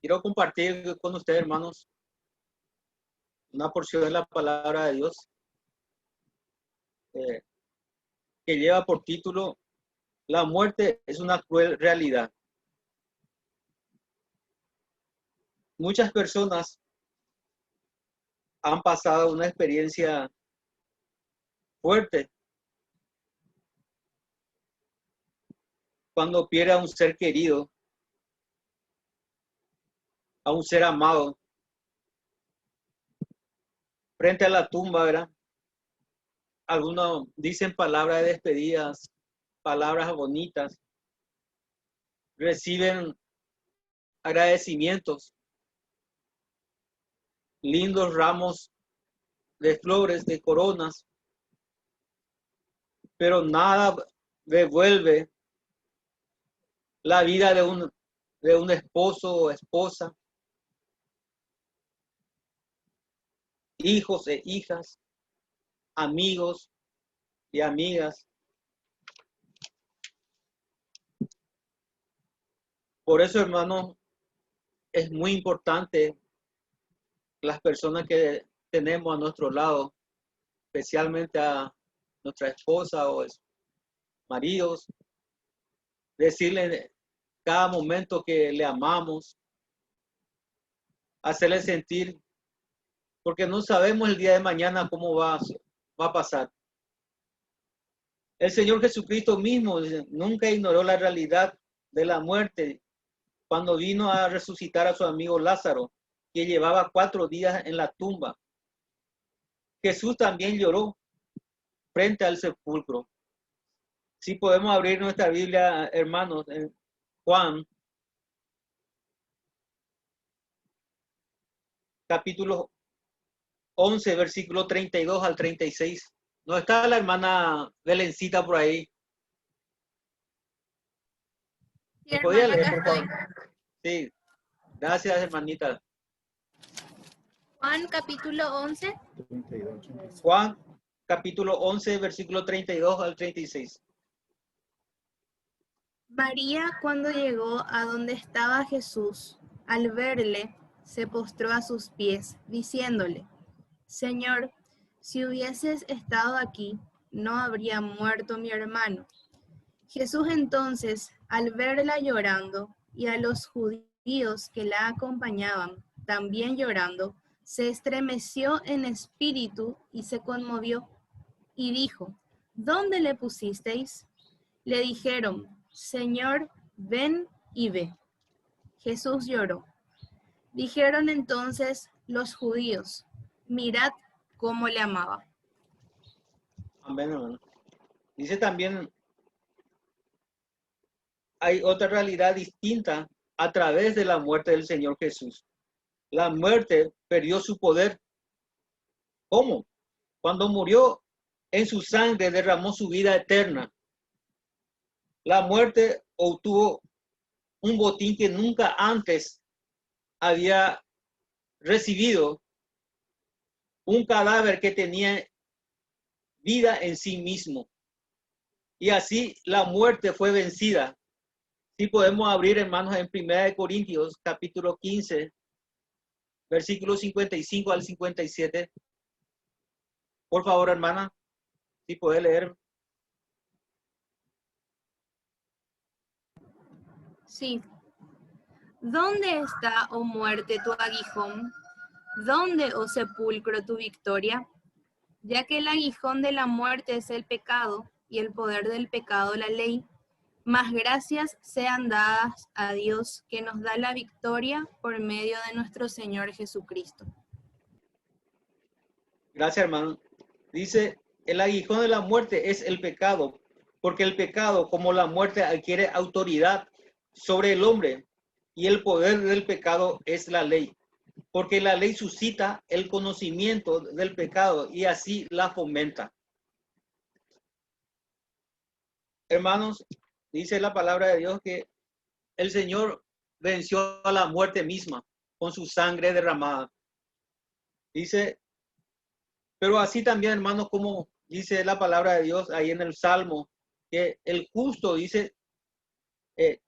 Quiero compartir con ustedes, hermanos, una porción de la palabra de Dios que lleva por título La muerte es una cruel realidad. Muchas personas han pasado una experiencia fuerte cuando pierde a un ser querido, a un ser amado, frente a la tumba, ¿verdad? Algunos dicen palabras de despedidas, palabras bonitas, reciben agradecimientos, lindos ramos de flores, de coronas, pero nada devuelve la vida de un esposo o esposa, hijos e hijas, amigos y amigas. Por eso, hermano, es muy importante las personas que tenemos a nuestro lado, especialmente a nuestra esposa o maridos, decirle cada momento que le amamos, hacerle sentir, porque no sabemos el día de mañana cómo va a pasar. El Señor Jesucristo mismo nunca ignoró la realidad de la muerte cuando vino a resucitar a su amigo Lázaro, que llevaba 4 días en la tumba. Jesús también lloró frente al sepulcro. Si podemos abrir nuestra Biblia, hermanos, en Juan, capítulo 11, versículo 32 al 36. ¿No está la hermana Belencita por ahí? Sí, ¿Podía hermano, leer, acá por favor? estoy. Sí, gracias, hermanita. Juan capítulo 11. Juan, capítulo 11, versículo 32 al 36. María, cuando llegó a donde estaba Jesús, al verle, se postró a sus pies, diciéndole: Señor, si hubieses estado aquí, no habría muerto mi hermano. Jesús entonces, al verla llorando, y a los judíos que la acompañaban, también llorando, se estremeció en espíritu y se conmovió, y dijo: ¿Dónde le pusisteis? Le dijeron: Señor, ven y ve. Jesús lloró. Dijeron entonces los judíos: Mirad cómo le amaba. Amén, hermano. Dice también, hay otra realidad distinta a través de la muerte del Señor Jesús. La muerte perdió su poder. ¿Cómo? Cuando murió, en su sangre derramó su vida eterna. La muerte obtuvo un botín que nunca antes había recibido, un cadáver que tenía vida en sí mismo. Y así la muerte fue vencida. Si podemos abrir, hermanos, en 1 Corintios, capítulo 15, versículos 55 al 57. Por favor, hermana, si puede leer. Sí. ¿Dónde está, oh muerte, tu aguijón? ¿Dónde, oh sepulcro, tu victoria? Ya que el aguijón de la muerte es el pecado, y el poder del pecado la ley, mas gracias sean dadas a Dios, que nos da la victoria por medio de nuestro Señor Jesucristo. Gracias, hermano. Dice, el aguijón de la muerte es el pecado, porque el pecado, como la muerte, adquiere autoridad sobre el hombre, y el poder del pecado es la ley, porque la ley suscita el conocimiento del pecado y así la fomenta. Hermanos, dice la palabra de Dios que el Señor venció a la muerte misma con su sangre derramada. Dice, pero así también, hermanos, como dice la palabra de Dios ahí en el Salmo, que el justo, dice,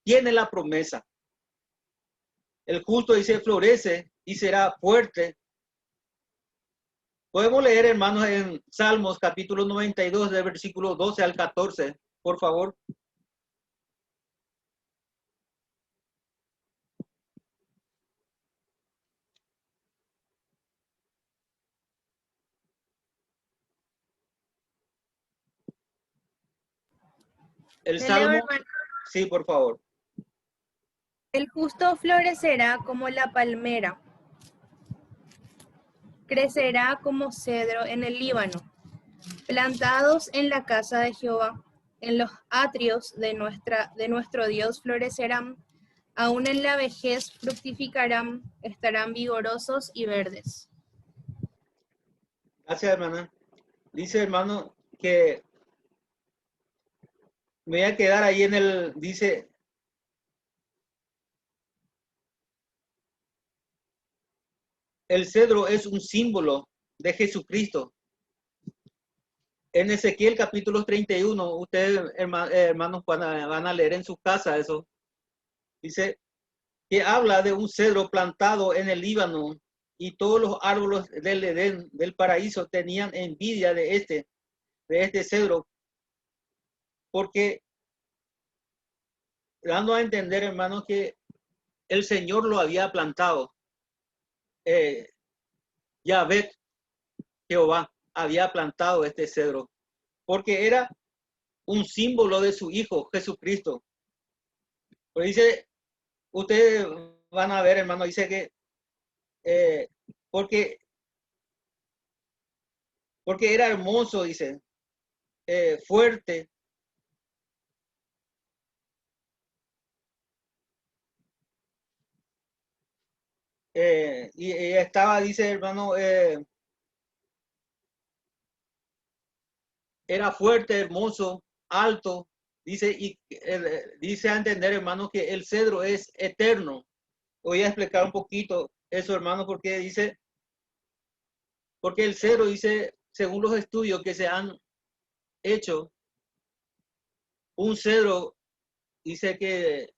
tiene la promesa. El justo dice florece y será fuerte. Podemos leer, hermanos, en Salmos capítulo 92, del versículo 12 al 14, por favor. El Le leo, Salmo, hermano. sí, por favor. El justo florecerá como la palmera, crecerá como cedro en el Líbano, plantados en la casa de Jehová, en los atrios de nuestro Dios florecerán, aún en la vejez fructificarán, estarán vigorosos y verdes. Gracias, hermana. Dice, hermano, que me voy a quedar ahí en el, dice, el cedro es un símbolo de Jesucristo. En Ezequiel capítulo 31, ustedes, hermanos, van a leer en su casa eso. Dice que habla de un cedro plantado en el Líbano y todos los árboles del Edén, del paraíso, tenían envidia de este cedro, porque dando a entender, hermanos, que el Señor lo había plantado. Yahvé, Jehová, había plantado este cedro, porque era un símbolo de su Hijo, Jesucristo. Pero dice, ustedes van a ver, hermano, dice que porque era hermoso, dice, fuerte. Y estaba, dice, hermano, era fuerte, hermoso, alto, dice, y dice a entender, hermano, que el cedro es eterno. Voy a explicar un poquito eso, hermano, porque dice, porque el cedro, dice, según los estudios que se han hecho, un cedro dice que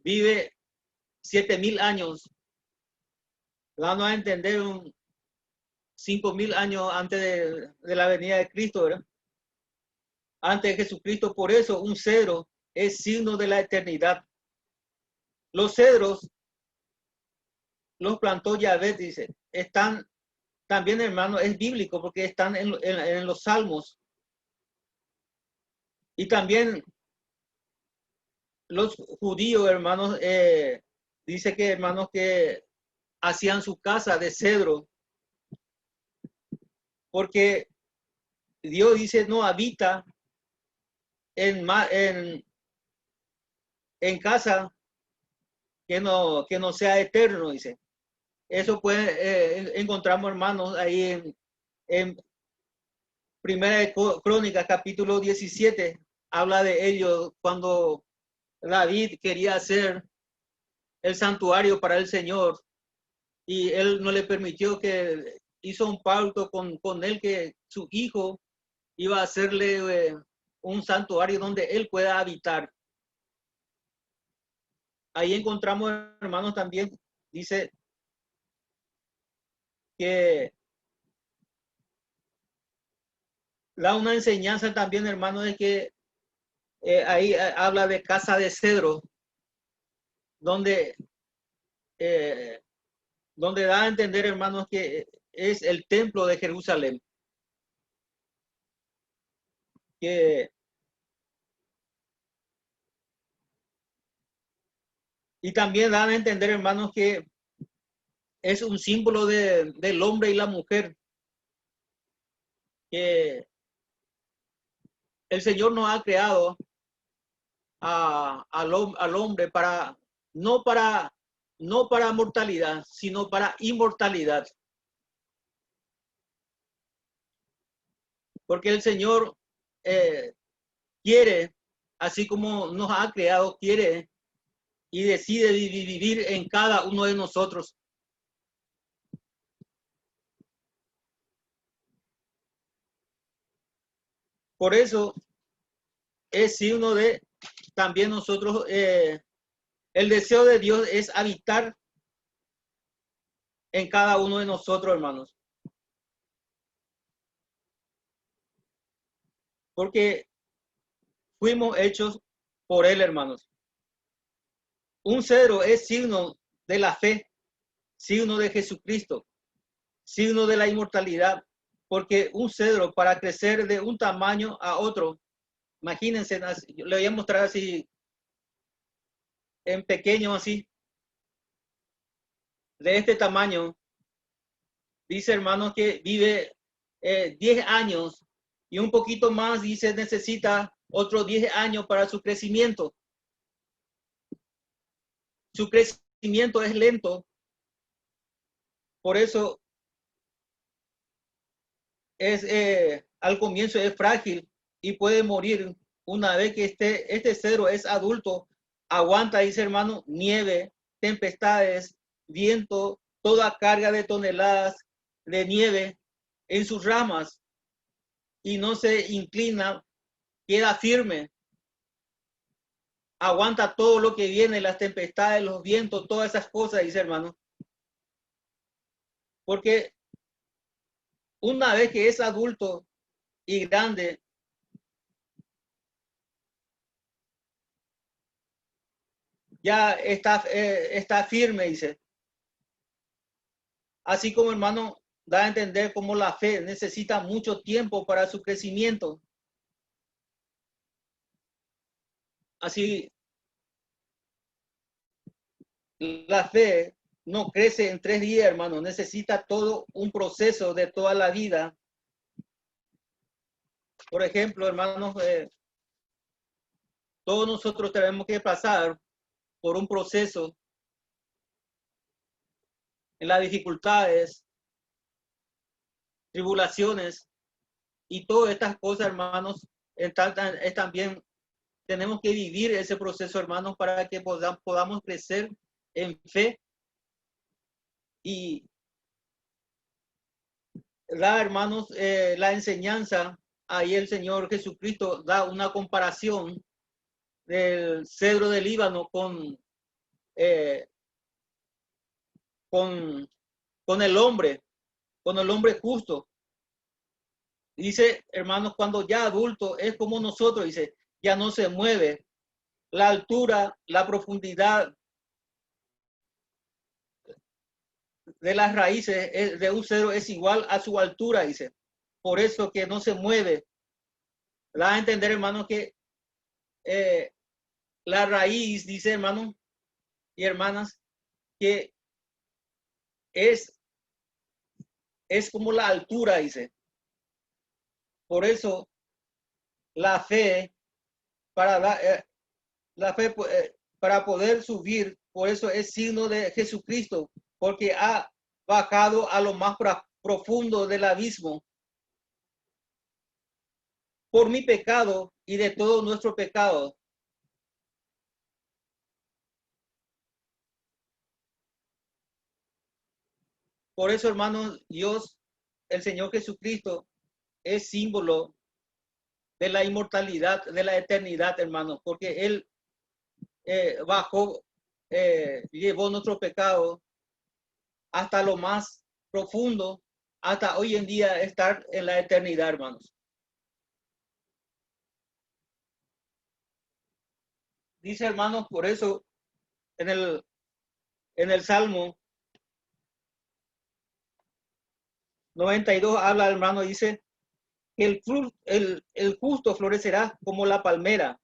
vive 7,000 años, dando a entender 5,000 años antes de la venida de Cristo, ¿verdad? Antes de Jesucristo. Por eso un cedro es signo de la eternidad. Los cedros los plantó Yahvé, dice. Están también, hermano, es bíblico porque están en los salmos. Y también los judíos, hermanos, dice que, hermanos, que hacían su casa de cedro, porque Dios dice no habita en casa que no sea eterno, dice. Eso puede, encontramos, hermanos, ahí en Primera de Crónicas, capítulo 17, habla de ello cuando David quería hacer el santuario para el Señor y él no le permitió, que hizo un pacto con él, que su hijo iba a hacerle un santuario donde él pueda habitar. Ahí encontramos, hermanos, también, dice que da una enseñanza también, hermano, de que ahí habla de casa de cedro, donde, eh, donde da a entender, hermanos, que es el templo de Jerusalén. Que, y también dan a entender, hermanos, que es un símbolo del hombre y la mujer, que el Señor nos ha creado al hombre para no, para no para mortalidad, sino para inmortalidad. Porque el Señor quiere, así como nos ha creado, quiere y decide vivir en cada uno de nosotros. Por eso es signo de también nosotros El deseo de Dios es habitar en cada uno de nosotros, hermanos. Porque fuimos hechos por Él, hermanos. Un cedro es signo de la fe, signo de Jesucristo, signo de la inmortalidad. Porque un cedro, para crecer de un tamaño a otro, imagínense, le voy a mostrar así, en pequeño así, de este tamaño. Dice, hermanos, que vive 10 años y un poquito más, dice, necesita otros 10 años para su crecimiento. Su crecimiento es lento. Por eso al comienzo es frágil y puede morir. Una vez que este cedro es adulto, aguanta, dice, hermano, nieve, tempestades, viento, toda carga de toneladas de nieve en sus ramas y no se inclina, queda firme, aguanta todo lo que viene, las tempestades, los vientos, todas esas cosas, dice, hermano. Porque una vez que es adulto y grande, ya está firme, dice. Así como, hermano, da a entender cómo la fe necesita mucho tiempo para su crecimiento. Así, la fe no crece en 3 días, hermano. Necesita todo un proceso de toda la vida. Por ejemplo, hermanos, todos nosotros tenemos que pasar por un proceso en las dificultades, tribulaciones y todas estas cosas, hermanos, es también tenemos que vivir ese proceso, hermanos, para que podamos crecer en fe y da, hermanos, la enseñanza. Ahí el Señor Jesucristo da una comparación del cedro del Líbano con el hombre justo. Dice, hermanos, cuando ya adulto es como nosotros, dice, ya no se mueve. La altura, la profundidad de las raíces de un cedro es igual a su altura, dice. Por eso que no se mueve. Da a entender, hermanos, que la raíz, dice, hermanos y hermanas, que es como la altura, dice. Por eso la fe, la fe para poder subir, por eso es signo de Jesucristo, porque ha bajado a lo más profundo del abismo por mi pecado y de todo nuestro pecado. Por eso, hermanos, Dios, el Señor Jesucristo, es símbolo de la inmortalidad, de la eternidad, hermanos, porque Él bajó, llevó nuestro pecado hasta lo más profundo, hasta hoy en día estar en la eternidad, hermanos. Dice, hermanos, por eso en el Salmo 92 habla, hermano, dice que el justo florecerá como la palmera,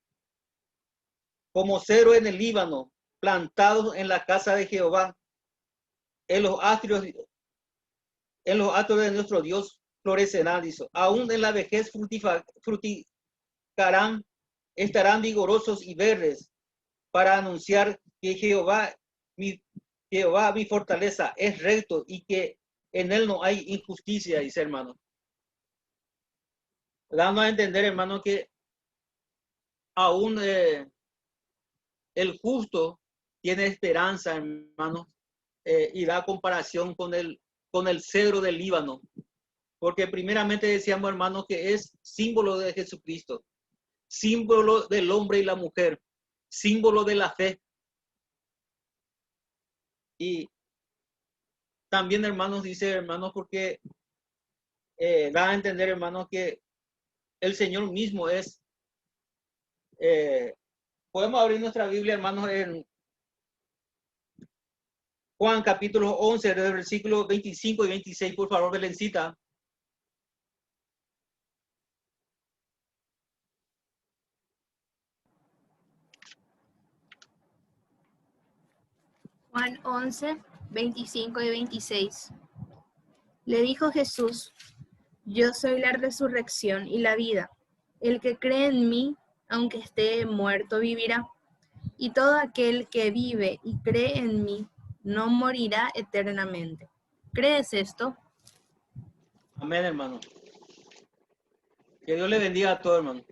como cedro en el Líbano, plantados en la casa de Jehová, en los atrios de nuestro Dios florecerán, dice. Aún en la vejez frutificarán, estarán vigorosos y verdes, para anunciar que Jehová, mi fortaleza, es recto y que en él no hay injusticia, dice, hermano. Dando a entender, hermano, que aún el justo tiene esperanza, hermano, y da comparación con el cedro del Líbano, porque primeramente decíamos, hermano, que es símbolo de Jesucristo, símbolo del hombre y la mujer, símbolo de la fe. Y también, hermanos, dice, hermanos, porque da a entender, hermanos, que el Señor mismo es. Podemos abrir nuestra Biblia, hermanos, en Juan capítulo 11, del versículo 25 y 26, por favor, Belencita. Juan 11, 25 y 26. Le dijo Jesús: yo soy la resurrección y la vida. El que cree en mí, aunque esté muerto, vivirá. Y todo aquel que vive y cree en mí, no morirá eternamente. ¿Crees esto? Amén, hermano. Que Dios le bendiga a todos, hermano.